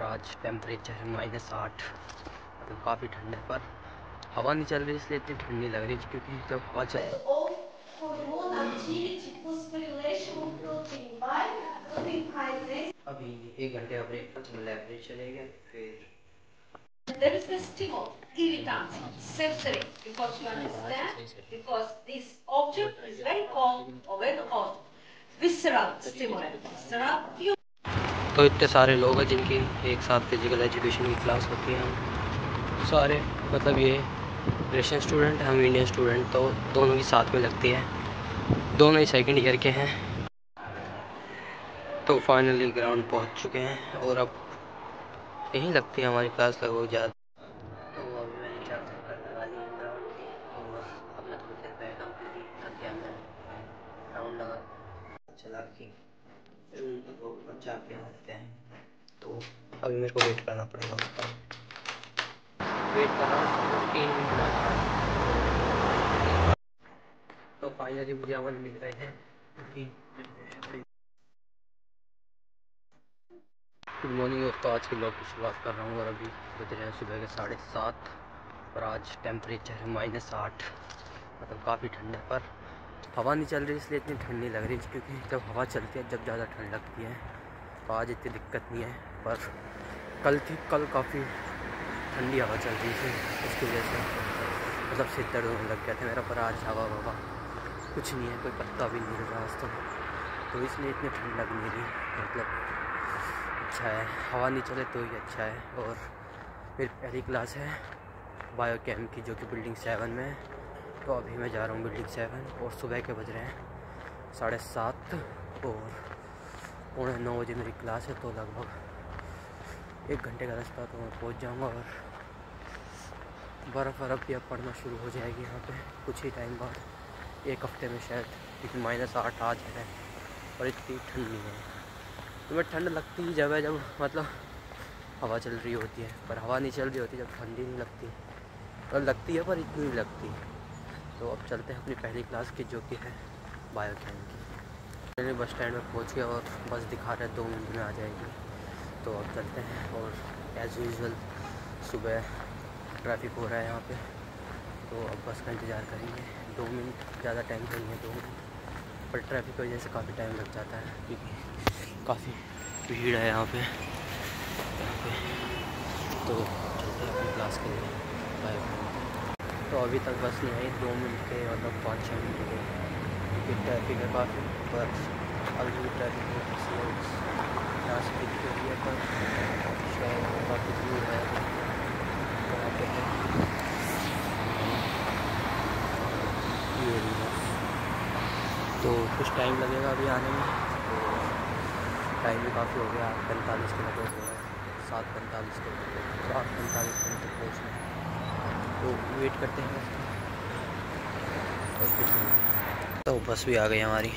आज टेम्परेचर है -8। तो काफ़ी ठंड है, पर हवा नहीं चल रही इसलिए इतनी ठंडी लग रही है, क्योंकि जब हवा चल अभी 1 घंटे का ब्रेक था तो मैं लाइब्रेरी चले गया। फिर there is the stimul, irritancy, sensory, because you understand, because this object is very cold or very hot. Visceral stimulant, visceral. तो इतने सारे लोग हैं जिनकी एक साथ फिजिकल एजुकेशन की क्लास होती है। हम सारे मतलब ये रशियन स्टूडेंट, हम इंडियन स्टूडेंट, तो दोनों की साथ में लगती है। दोनों ही सेकंड ईयर के हैं। तो फाइनली ग्राउंड पहुंच चुके हैं और अब यहीं लगती है हमारी क्लास लगभग ज़्यादा। तो अभी मैंने चक्कर लगा ली ग्राउंड की और अब मैं थोड़ी देर बैठा हूँ क्योंकि थक गया मैं राउंड लगा चला के रूम पर जाके आते हैं। तो अभी मेरे को वेट करना पड़ेगा उसका। वेट कर रहा हूँ 3 मिनट बाद। तो फाइनली मुझे अमन मिल रहे हैं। गुड मॉर्निंग दोस्तों, आज के ब्लॉग की शुरुआत कर रहा हूँ और अभी बज रहे हैं सुबह के 7:30 और आज टेम्परेचर है -8। मतलब काफ़ी ठंड है, पर हवा नहीं चल रही इसलिए इतनी ठंडी लग रही है, क्योंकि जब हवा चलती है जब ज़्यादा ठंड लगती है। तो आज इतनी दिक्कत नहीं है, पर कल काफ़ी ठंडी हवा चल रही थी, उसकी वजह से मतलब सिर दर्द होने लग गया था मेरा। पर आज हवा कुछ नहीं है, कोई पत्ता भी नहीं हिल रहा आज तो इसलिए इतनी ठंड लग नहीं रही। मतलब अच्छा है, हवा नहीं चले तो ही अच्छा है। और मेरी पहली क्लास है बायो कैम की, जो कि बिल्डिंग 7 में है। तो अभी मैं जा रहा हूँ बिल्डिंग 7 और सुबह के बज रहे हैं 7:30 और 8:45 बजे मेरी क्लास है। तो लगभग 1 घंटे का रास्ता तो मैं पहुँच जाऊँगा और बर्फ़ भी अब पड़ना शुरू हो जाएगी यहाँ पे कुछ ही टाइम बाद, 1 हफ्ते में शायद, क्योंकि -8 आज है और इतनी ठंड नहीं है। तो मैं ठंड लगती ही जब है जब मतलब हवा चल रही होती है, पर हवा नहीं चल रही होती जब ठंडी नहीं लगती, तो लगती है पर इतनी नहीं लगती। तो अब चलते हैं अपनी पहली क्लास की, जो कि है बायो कैम की। मैंने बस स्टैंड में पहुँच गया और बस दिखा रहे 2 मिनट में आ जाएगी। तो अब चलते हैं और एज़ यूजुअल सुबह ट्रैफिक हो रहा है यहाँ पे, तो अब बस का इंतज़ार करेंगे। 2 मिनट ज़्यादा टाइम नहीं है, 2 मिनट, पर ट्रैफिक की वजह से काफ़ी टाइम लग जाता है क्योंकि काफ़ी भीड़ है यहाँ पे। तो चलते हैं अपनी क्लास के लिए बाय। तो अभी तक बस नहीं आई, 2 मिनट के मतलब 5-6 मिनट के, क्योंकि ट्रैफिक है काफ़ी। पर अभी भी ट्रैफिक यहाँ से दिखती हुई है, पर शायद काफ़ी दूर है वहाँ पे है। तो कुछ टाइम लगेगा अभी आने में, तो टाइम भी काफ़ी हो गया, 45 के लगभग हो रहा है, 7:45 के, 8:45 मिनट तक पहुँचना है। तो वेट करते हैं और कुछ। तो बस भी आ गई हमारी।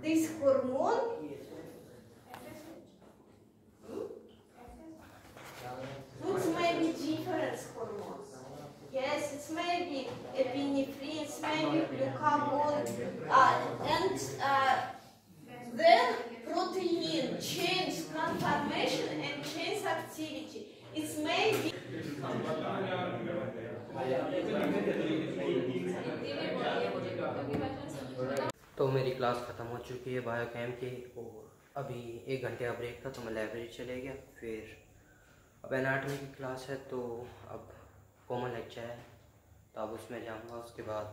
This hormone it may be different hormones. Yes, it may be epinephrine, it may be glucagon, and then protein change conformation and change activity. It may be. तो मेरी क्लास ख़त्म हो चुकी है बायो कैम की और अभी 1 घंटे का ब्रेक था तो मैं लाइब्रेरी चले गया। फिर अब एनाटॉमी की क्लास है, तो अब कॉमन लेक्चर है तो अब उसमें जाऊंगा। उसके बाद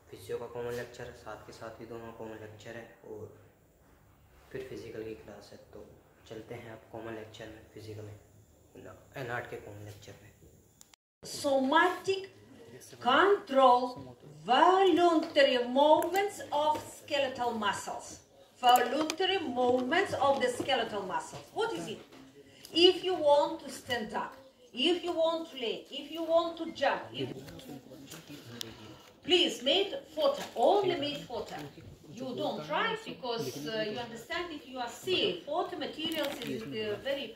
फिजियो का कॉमन लेक्चर है, साथ के साथ ही दोनों कॉमन लेक्चर है और फिर फिज़िकल की क्लास है। तो चलते हैं अब कॉमन लेक्चर में, फिज़िकल एनाट के कॉमन लेक्चर में। Somatic control voluntary movements of skeletal muscles. Voluntary movements of the skeletal muscles. What is it? If you want to stand up, If you want to lay, if you want to jump, please make photo, only make photo. You don't try because you understand if you are safe. Photo materials is very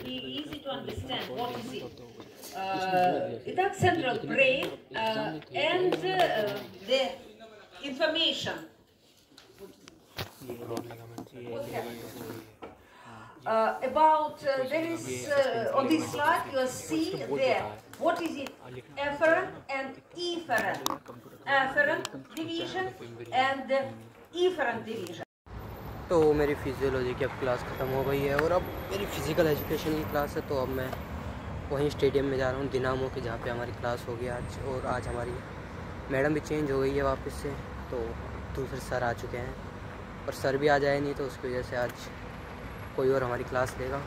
easy to understand. What is it? That's central brain and the information. About there is on this slide you see there what is it, afferent and efferent, afferent division and efferent division. तो मेरी physiology की अब class ख़त्म हो गई है और अब मेरी फ़िज़िकल एजुकेशन की क्लास है, तो अब मैं वहीं स्टेडियम में जा रहा हूँ दिनामो के, जहाँ पे हमारी क्लास होगी आज। और आज हमारी मैडम भी चेंज हो गई है वापस से, तो दूसरे सर आ चुके हैं, पर सर भी आ जाए नहीं तो उसकी वजह से आज कोई और हमारी क्लास लेगा।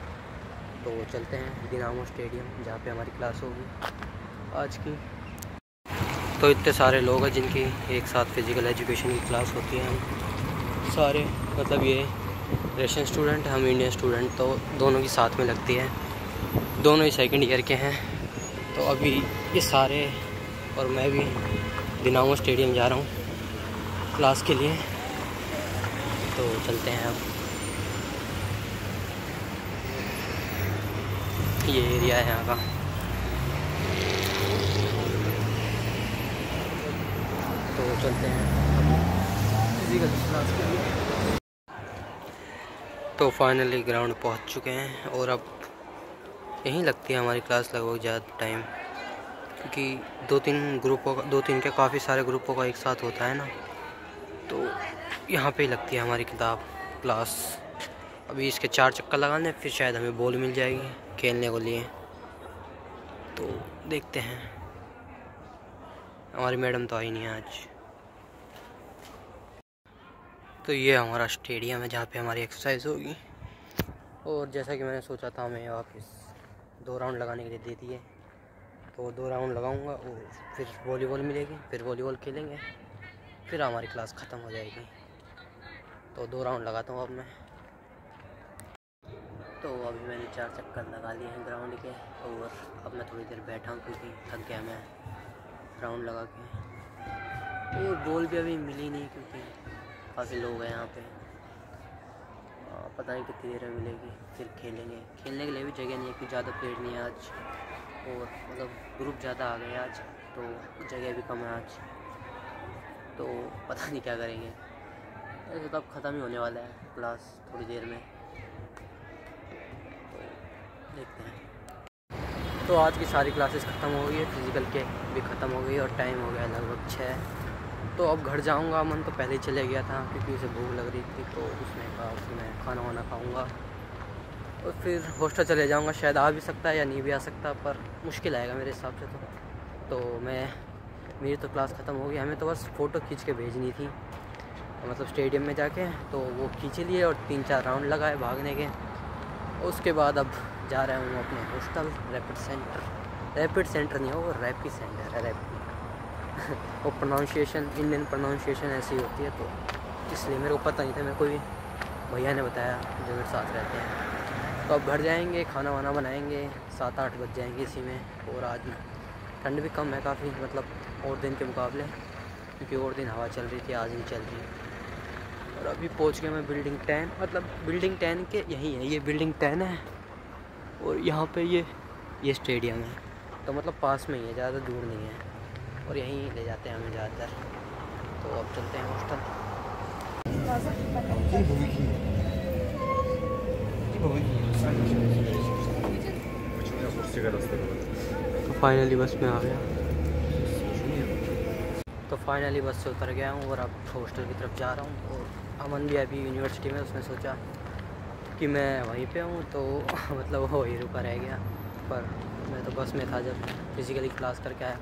तो चलते हैं दिनामो स्टेडियम जहाँ पे हमारी क्लास होगी आज की। तो इतने सारे लोग हैं जिनकी एक साथ फ़िज़िकल एजुकेशन की क्लास होती है। हम सारे मतलब ये रशियन स्टूडेंट, हम इंडियन स्टूडेंट, तो दोनों की साथ में लगती है, दोनों ही सेकंड ईयर के हैं। तो अभी ये सारे और मैं भी दिनामो स्टेडियम जा रहा हूँ क्लास के लिए। तो चलते हैं अब। ये एरिया है यहाँ का। तो चलते हैं फिजिकल क्लास के लिए। तो फाइनली ग्राउंड पहुँच चुके हैं और अब यहीं लगती है हमारी क्लास लगभग ज़्यादा टाइम, क्योंकि दो तीन के काफ़ी सारे ग्रुपों का एक साथ होता है ना, तो यहाँ पे ही लगती है हमारी क्लास। अभी इसके 4 चक्कर लगाने फिर शायद हमें बॉल मिल जाएगी खेलने को लिए। तो देखते हैं, हमारी मैडम तो आई नहीं है आज। तो ये हमारा स्टेडियम है जहाँ पे हमारी एक्सरसाइज होगी। और जैसा कि मैंने सोचा था, हमें वापस 2 राउंड लगाने के लिए दे दिए, तो 2 राउंड लगाऊंगा और फिर वॉलीबॉल मिलेगी, फिर वॉलीबॉल खेलेंगे, फिर हमारी क्लास ख़त्म हो जाएगी। तो 2 राउंड लगाता हूँ अब मैं। तो अभी मैंने 4 चक्कर लगा लिए हैं ग्राउंड के, और अब मैं थोड़ी देर बैठा हूँ क्योंकि थक गया मैं राउंड लगा के। और बॉल भी अभी मिली नहीं क्योंकि काफ़ी लोग हैं यहाँ पे, पता नहीं कितनी देर में मिलेगी। फिर खेलेंगे, खेलने के लिए भी जगह नहीं है क्योंकि ज़्यादा प्लेयर नहीं है आज, और मतलब ग्रुप ज़्यादा आ गए आज, तो जगह भी कम है आज। तो पता नहीं क्या करेंगे। ऐसे तो अब ख़त्म ही होने वाला है क्लास थोड़ी देर में, तो देखते हैं। तो आज की सारी क्लासेस ख़त्म हो गई है, फिज़िकल के भी ख़त्म हो गई और टाइम हो गया लगभग 6। तो अब घर जाऊंगा। मन तो पहले ही चले गया था क्योंकि उसे भूख लग रही थी, तो उसने कहा उसमें खाना वाना खाऊंगा और फिर हॉस्टल चले जाऊंगा। शायद आ भी सकता है या नहीं भी आ सकता, पर मुश्किल आएगा मेरे हिसाब से। तो मेरी तो क्लास ख़त्म हो गई। हमें तो बस फ़ोटो खींच के भेजनी थी, मतलब स्टेडियम में जाके, तो वो खींच लिए और 3-4 राउंड लगाए भागने के। उसके बाद अब जा रहे हूँ अपने हॉस्टल। रैपिड सेंटर नहीं हो, वो रैपिड सेंटर है, रैपिड। वो प्रोनाउंसिएशन, इंडियन प्रोनाउंसिएशन ऐसी होती है, तो इसलिए मेरे को पता नहीं था। मेरे को भी भैया ने बताया जो मेरे साथ रहते हैं। तो अब घर जाएंगे, खाना वाना बनाएंगे, 7-8 बज जाएंगे इसी में। और आज ठंड भी कम है काफ़ी, मतलब और दिन के मुकाबले, क्योंकि और दिन हवा चल रही थी, आज नहीं चल रही। और अभी पहुंच गए मैं बिल्डिंग 10, मतलब बिल्डिंग 10 के यहीं है, ये बिल्डिंग 10 है और यहाँ पे ये स्टेडियम है, तो मतलब पास में ही है, ज़्यादा दूर नहीं है, और यहीं ले जाते हैं हमें ज़्यादातर। तो अब चलते हैं हॉस्टल। तो फाइनली बस में आ गया। तो फाइनली बस से उतर गया हूँ और अब हॉस्टल की तरफ जा रहा हूँ। और अमन भी अभी यूनिवर्सिटी में, उसने सोचा कि मैं वहीं पे हूँ, तो मतलब वो वहीं रुका रह गया। पर मैं तो बस में था जब फिज़िकली क्लास करके आया,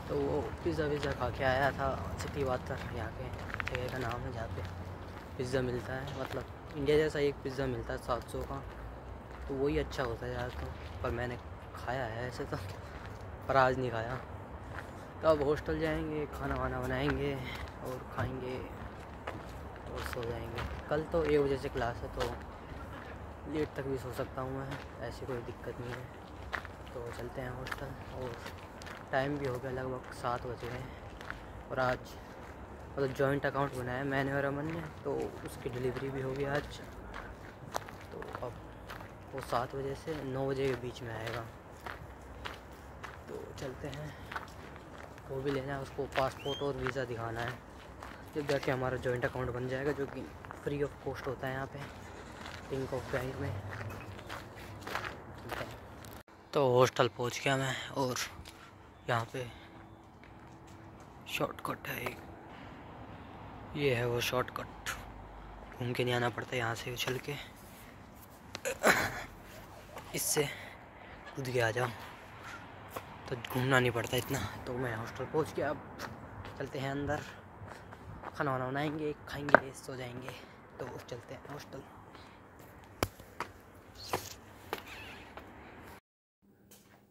तो वो पिज़्ज़ा खा के आया था। सिटी वाटर यहाँ के जगह का नाम है जहाँ पे पिज़्ज़ा मिलता है, मतलब इंडिया जैसा एक पिज़्ज़ा मिलता है 700 का, तो वही अच्छा होता है यार। तो पर मैंने खाया है ऐसे तो, पर आज नहीं खाया। तो अब हॉस्टल जाएंगे, खाना वाना बनाएंगे और खाएंगे और सो जाएंगे। कल तो 1 बजे से क्लास है, तो लेट तक भी सो सकता हूँ मैं, ऐसी कोई दिक्कत नहीं है। तो चलते हैं हॉस्टल, और टाइम भी हो गया, लगभग 7 बज गए। और आज मतलब जॉइंट अकाउंट बनाया मैंने और अमन ने, तो उसकी डिलीवरी भी होगी आज। तो अब वो 7 बजे से 9 बजे के बीच में आएगा। तो चलते हैं, वो भी लेना है, उसको पासपोर्ट और वीज़ा दिखाना है, जब जाके हमारा जॉइंट अकाउंट बन जाएगा, जो कि फ्री ऑफ कॉस्ट होता है यहाँ पे पिंक ऑफ बैंक में। तो हॉस्टल पहुँच गया मैं, और यहाँ पे शॉर्टकट है एक, ये है वो शॉर्टकट, घूम के नहीं आना पड़ता, यहाँ से उछल के इससे कूद के आ जाओ, तो घूमना नहीं पड़ता इतना। तो मैं हॉस्टल पहुँच गया, अब चलते हैं अंदर, खाना वाना बनाएंगे, खाएंगे, सो जाएंगे। तो चलते हैं हॉस्टल।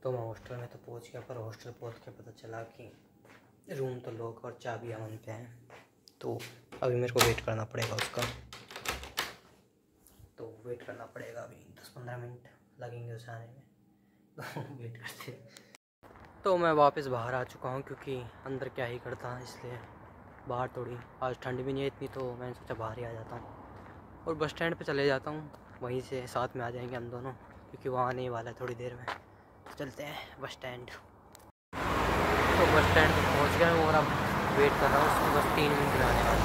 तो मैं हॉस्टल में तो पहुँच गया, पर हॉस्टल पहुँच के पता चला कि रूम तो लॉक और चाबी अमन पे हैं। तो अभी मेरे को वेट करना पड़ेगा उसका, तो वेट करना पड़ेगा, अभी 10-15 मिनट लगेंगे उसे आने में, तो वेट करते। तो मैं वापस बाहर आ चुका हूँ, क्योंकि अंदर क्या ही करता, इसलिए बाहर थोड़ी आज ठंड भी नहीं है इतनी, तो मैंने सोचा बाहर ही आ जाता हूँ और बस स्टैंड पे चले जाता हूँ, वहीं से साथ में आ जाएंगे हम दोनों, क्योंकि वहाँ आने ही वाला है थोड़ी देर में। तो चलते हैं बस स्टैंड। तो बस स्टैंड पे पहुँच गए और अब वेट कर रहा हूँ उसको, बस 3 मिनट में आने वाला,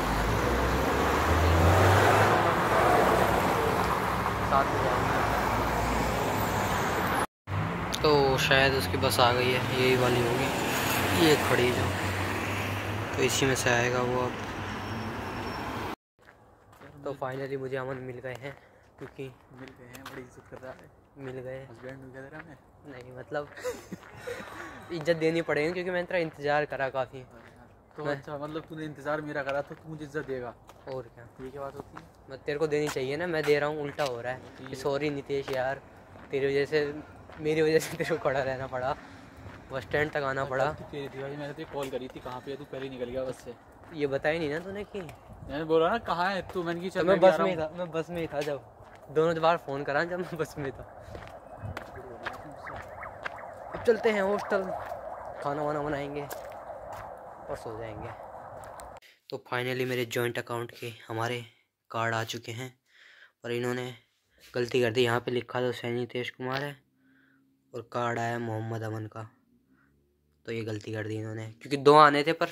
साथ में जाएंगे। तो शायद उसकी बस आ गई है, यही वाली होगी, ये खड़ी जो, तो इसी में से आएगा वो अब। तो फाइनली मुझे अमन मिल गए हैं, क्योंकि मिल गए हैं, बड़ी इज्जत कर रहा है, मिल गए। हस्बैंड मिल गया हमें, नहीं मतलब इज्जत देनी पड़ेगी, क्योंकि मैंने तेरा इंतज़ार करा काफ़ी। तो अच्छा मतलब तूने इंतज़ार मेरा करा तो तू मुझे इज्जत देगा, और क्या, ये क्या बात होती है? मैं तेरे को देनी चाहिए ना, मैं दे रहा हूँ, उल्टा हो रहा है। सॉरी नितेश यार, तेरी वजह से, मेरी वजह से तेरे को खड़ा रहना पड़ा, बस स्टैंड तक आना पड़ा। तेरी थी भाई, मैंने तुझे कॉल करी थी, कहाँ पे है तू, पहले निकल गया बस से। ये बताया नहीं ना तूने कि मैंने बोला ना कहाँ है तू, मैंने की तो चल मैं बस में ही था, मैं बस में ही था, जब दोनों बार फ़ोन करा जब मैं बस में था। अब चलते हैं हॉस्टल, खाना वाना बनाएंगे और सो जाएंगे। तो फाइनली मेरे जॉइंट अकाउंट के हमारे कार्ड आ चुके हैं, पर इन्होंने गलती कर दी, यहाँ पे लिखा तो सैनी नितेश कुमार है और कार्ड आया मोहम्मद अमन का, तो ये गलती कर दी इन्होंने, क्योंकि 2 आने थे पर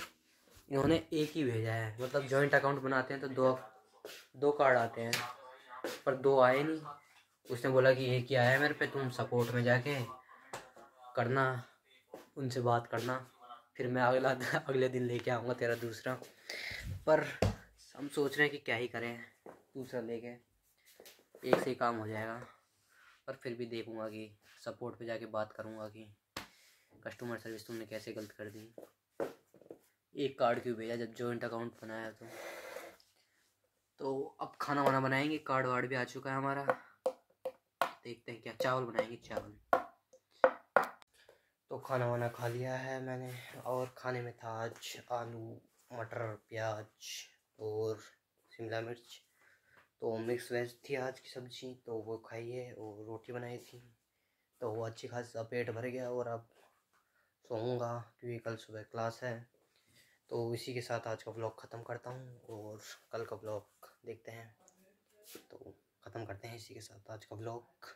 इन्होंने एक ही भेजा है। मतलब जॉइंट अकाउंट बनाते हैं तो दो कार्ड आते हैं, पर 2 आए नहीं। उसने बोला कि एक ही आया है मेरे पे, तुम सपोर्ट में जाके करना, उनसे बात करना, फिर मैं अगले दिन लेके आऊँगा तेरा दूसरा। पर हम सोच रहे हैं कि क्या ही करें, दूसरा लेके एक से ही काम हो जाएगा, पर फिर भी देखूँगा कि सपोर्ट पे जाके बात करूँगा कि कस्टमर सर्विस तुमने कैसे गलत कर दी, एक कार्ड क्यों भेजा जब जॉइंट अकाउंट बनाया। तो अब खाना वाना बनाएंगे, कार्ड वार्ड भी आ चुका है हमारा, देखते हैं क्या, चावल बनाएंगे चावल। तो खाना वाना खा लिया है मैंने, और खाने में था आज आलू मटर प्याज और शिमला मिर्च, तो मिक्स वेज थी आज की सब्ज़ी, तो वो खाई है, और रोटी बनाई थी, तो वो अच्छी खासा पेट भर गया। और अब सोऊंगा, क्योंकि कल सुबह क्लास है। तो इसी के साथ आज का ब्लॉग ख़त्म करता हूँ, और कल का ब्लॉग देखते हैं, तो ख़त्म करते हैं इसी के साथ आज का ब्लॉग।